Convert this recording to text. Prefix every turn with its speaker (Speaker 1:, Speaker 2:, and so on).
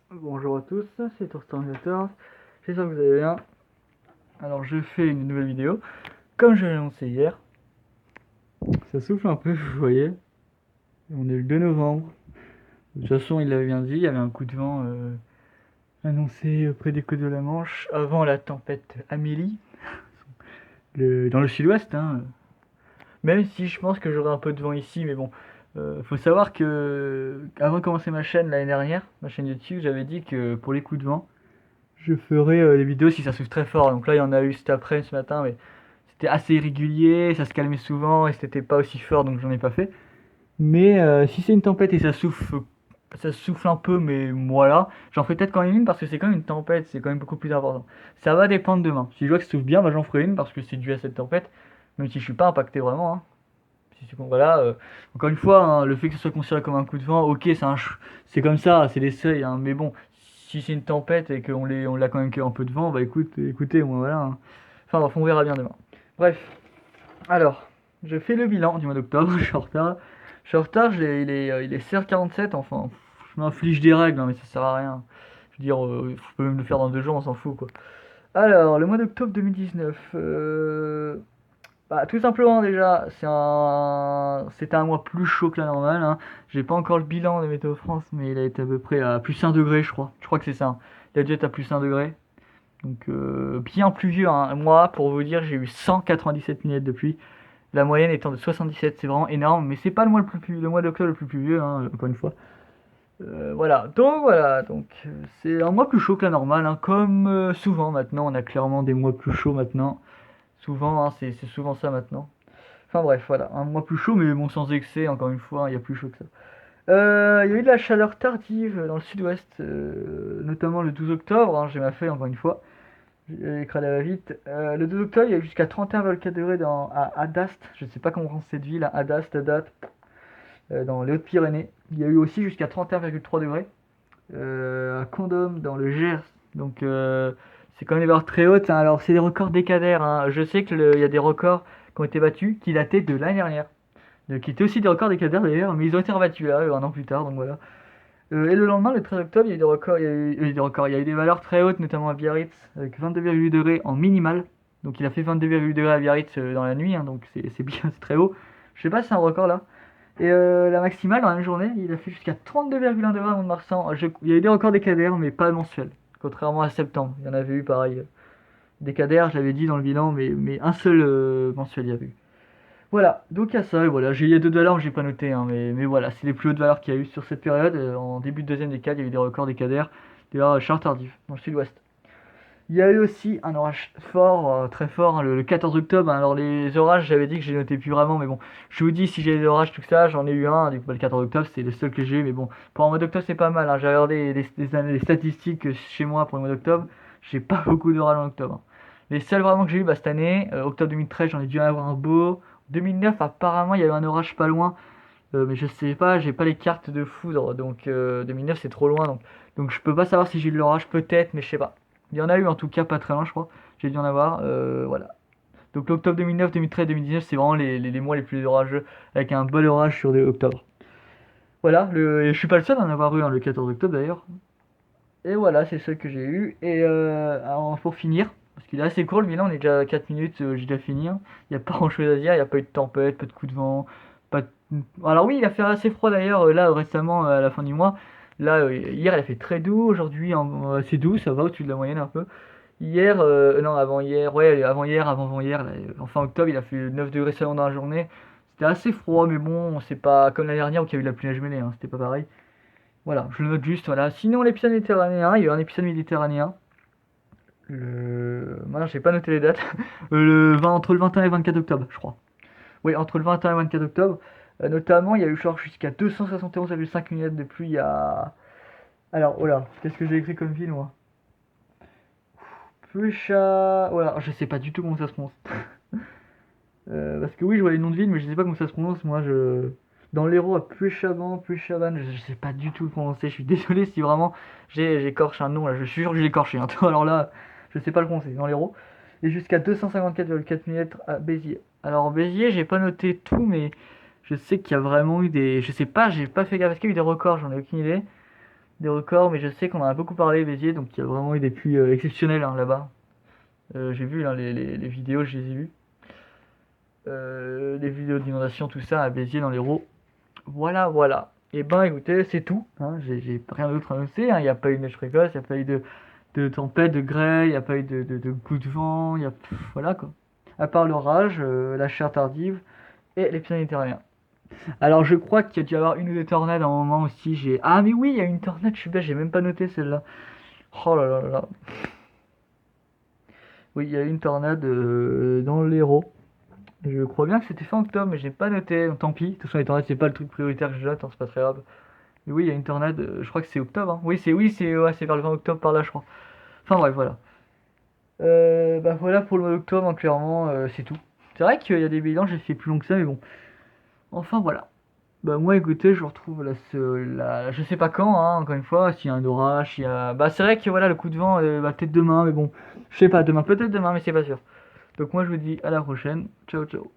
Speaker 1: Bonjour à tous, c'est Torstar14, j'espère que vous allez bien. Alors je fais une nouvelle vidéo, comme je l'ai annoncé hier. Ça souffle un peu, vous voyez. On est le 2 novembre. De toute façon, il l'avait bien dit, il y avait un coup de vent annoncé près des côtes de la Manche, avant la tempête Amélie, dans le sud-ouest. Même si je pense que j'aurai un peu de vent ici, mais bon. Faut savoir que avant de commencer ma chaîne l'année dernière, ma chaîne YouTube, j'avais dit que pour les coups de vent, je ferai des vidéos si ça souffle très fort. Donc là, il y en a eu cet après, ce matin, mais c'était assez irrégulier, ça se calmait souvent et c'était pas aussi fort, donc j'en ai pas fait. Mais si c'est une tempête et ça souffle un peu, mais voilà, j'en ferai peut-être quand même une parce que c'est quand même une tempête, c'est quand même beaucoup plus important. Ça va dépendre demain. Si je vois que ça souffle bien, bah, j'en ferai une parce que c'est dû à cette tempête, même si je suis pas impacté vraiment. Si c'est bon, voilà, encore une fois, le fait que ce soit considéré comme un coup de vent, ok, c'est comme ça, c'est des seuils, mais bon, si c'est une tempête et on l'a quand même qu'un peu de vent, bah écoutez, moi voilà. Enfin bref, on verra bien demain. Bref, alors, je fais le bilan du mois d'octobre, je suis en retard. Je suis en retard, il est 16h47, enfin, je m'inflige des règles, mais ça sert à rien. Je veux dire, je peux même le faire dans 2 jours, on s'en fout quoi. Alors, le mois d'octobre 2019, bah, tout simplement déjà, c'était un mois plus chaud que la normale. J'ai pas encore le bilan de Météo France, mais il a été à peu près à plus 1 degré, je crois. Je crois que c'est ça. Il a dû être à plus 1 degré. Donc bien pluvieux. Moi, pour vous dire, j'ai eu 197 mm de pluie. La moyenne étant de 77, c'est vraiment énorme. Mais c'est pas le mois d'octobre le plus pluvieux, encore une fois. Voilà, donc c'est un mois plus chaud que la normale, comme souvent maintenant. On a clairement des mois plus chauds maintenant. Souvent, c'est souvent ça maintenant. Enfin bref, voilà, un mois plus chaud, mais bon, sans excès, encore une fois, il y a plus chaud que ça. Il y a eu de la chaleur tardive dans le sud-ouest, notamment le 12 octobre, j'ai ma feuille encore une fois, j'ai écrit à la va-vite. Le 12 octobre, il y a eu jusqu'à 31,4 degrés à Adast, je ne sais pas comment on prononce cette ville, Adast, dans les Hautes-Pyrénées. Il y a eu aussi jusqu'à 31,3 degrés à Condom, dans le Gers. Donc c'est quand même des valeurs très hautes. Alors c'est des records décadaires. Je sais qu'il y a des records qui ont été battus qui dataient de l'année dernière. Qui étaient aussi des records décadaires d'ailleurs, mais ils ont été rebattus là, un an plus tard, donc voilà. Et le lendemain, le 13 octobre, il y a eu des records, il y a eu des valeurs très hautes, notamment à Biarritz, avec 22,8 degrés en minimal. Donc il a fait 22,8 degrés à Biarritz dans la nuit, donc c'est bien, c'est très haut. Je sais pas si c'est un record là. Et la maximale, dans la même journée, il a fait jusqu'à 32,1 degrés à Mont-de-Marsan. Il y a eu des records décadaires, mais pas mensuels. Contrairement à septembre, il y en avait eu pareil. Décadaires, je l'avais dit dans le bilan, mais un seul mensuel il y avait eu. Voilà, donc il y a ça, et voilà, il y a d'autres valeurs que j'ai pas notées, mais voilà, c'est les plus hautes valeurs qu'il y a eu sur cette période. En début de deuxième décade, il y a eu des records décadaires, des valeurs chaleur tardive, dans le sud-ouest. Il y a eu aussi un orage fort, très fort, le 14 octobre. Alors les orages, j'avais dit que je les notais plus vraiment, mais bon, je vous dis si j'ai des orages, tout ça, j'en ai eu un. Du coup, le 14 octobre, c'est le seul que j'ai eu, mais bon, pour un mois d'octobre, c'est pas mal. J'ai regardé les statistiques chez moi pour le mois d'octobre, j'ai pas beaucoup d'orages en octobre. Les seuls vraiment que j'ai eu cette année, octobre 2013, j'en ai dû en avoir un beau. 2009, apparemment, il y a eu un orage pas loin, mais je sais pas, j'ai pas les cartes de foudre, donc 2009 c'est trop loin, donc je peux pas savoir si j'ai eu de l'orage, peut-être, mais je sais pas. Il y en a eu en tout cas pas très loin, je crois. J'ai dû en avoir, voilà. Donc l'octobre 2009, 2013, 2019, c'est vraiment les mois les plus orageux, avec un bel orage sur octobre. Voilà, et je suis pas le seul à en avoir eu le 14 octobre d'ailleurs. Et voilà, c'est ce que j'ai eu. Et alors, pour finir, parce qu'il est assez court le bilan, on est déjà à 4 minutes, j'ai déjà fini. Il n'y a pas grand chose à dire, il n'y a pas eu de tempête, pas de coup de vent. Pas de... Alors oui, il a fait assez froid d'ailleurs, là récemment, à la fin du mois. Là, hier, il a fait très doux, aujourd'hui, assez doux, ça va au-dessus de la moyenne un peu. Hier, non, avant-hier, ouais, avant-hier, avant-avant-hier, en fin octobre, il a fait 9 degrés seulement dans la journée. C'était assez froid, mais bon, c'est pas comme l'année dernière où il y a eu de la pluie neige mêlée, c'était pas pareil. Voilà, je le note juste, voilà. Sinon, l'épisode méditerranéen, il y a eu un épisode méditerranéen. Maintenant, j'ai pas noté les dates. Entre le 21 et 24 octobre, je crois. Oui, entre le 21 et 24 octobre. Notamment, il y a eu genre jusqu'à 271,5 mm de pluie à. Alors, oh là, qu'est-ce que j'ai écrit comme ville, moi? Pucha. Voilà, je sais pas du tout comment ça se prononce. Parce que oui, je vois les noms de villes, mais je sais pas comment ça se prononce. Moi, je. Dans l'Hérault, à Puechaban, je sais pas du tout le prononcer. Je suis désolé si vraiment j'écorche un nom là. Je suis sûr que j'ai écorché. Alors là, je sais pas le prononcer. Dans l'Hérault. Et jusqu'à 254,4 mm à Béziers. Alors, en Béziers, j'ai pas noté tout, mais je sais qu'il y a vraiment eu des. Je sais pas, j'ai pas fait gaffe. Est-ce qu'il y a eu des records? J'en ai aucune idée. des records, mais je sais qu'on en a beaucoup parlé, Béziers, donc il y a vraiment eu des pluies exceptionnelles hein, là-bas. J'ai vu hein, les vidéos, je les ai vues. Les vidéos d'inondation, tout ça à Béziers dans l'Hérault. Voilà, voilà. Et ben écoutez, c'est tout. Hein. J'ai rien d'autre à annoncer. Hein. Il n'y a pas eu de neige précoce, il n'y a pas eu de tempête, de grêle, il n'y a pas eu de coups de vent, il y a, voilà quoi. À part l'orage, la chaleur tardive et les Pyrénées terriens. Alors je crois qu'il y a dû y avoir une ou deux tornades à un moment aussi. Ah mais oui, il y a une tornade, je suis bête, j'ai même pas noté celle-là. Oh là là là là. Oui, il y a eu une tornade dans l'Hérault. Je crois bien que c'était fin octobre, mais j'ai pas noté. Tant pis. De toute façon, les tornades, c'est pas le truc prioritaire que je note, hein, c'est pas très grave. Mais oui, il y a une tornade, je crois que c'est octobre. Hein. Oui, c'est ouais, c'est vers le 20 octobre par là, je crois. Enfin bref, voilà. Bah voilà pour le mois d'octobre, hein, clairement, c'est tout. C'est vrai qu'il y a des bilans, j'ai fait plus long que ça, mais bon. Enfin voilà. Bah moi écoutez, je retrouve je sais pas quand, hein, encore une fois, s'il y a un orage, s'il y a. Bah c'est vrai que voilà, le coup de vent, bah, peut-être demain, mais bon. Je sais pas, demain, peut-être demain, mais c'est pas sûr. Donc moi je vous dis à la prochaine. Ciao ciao.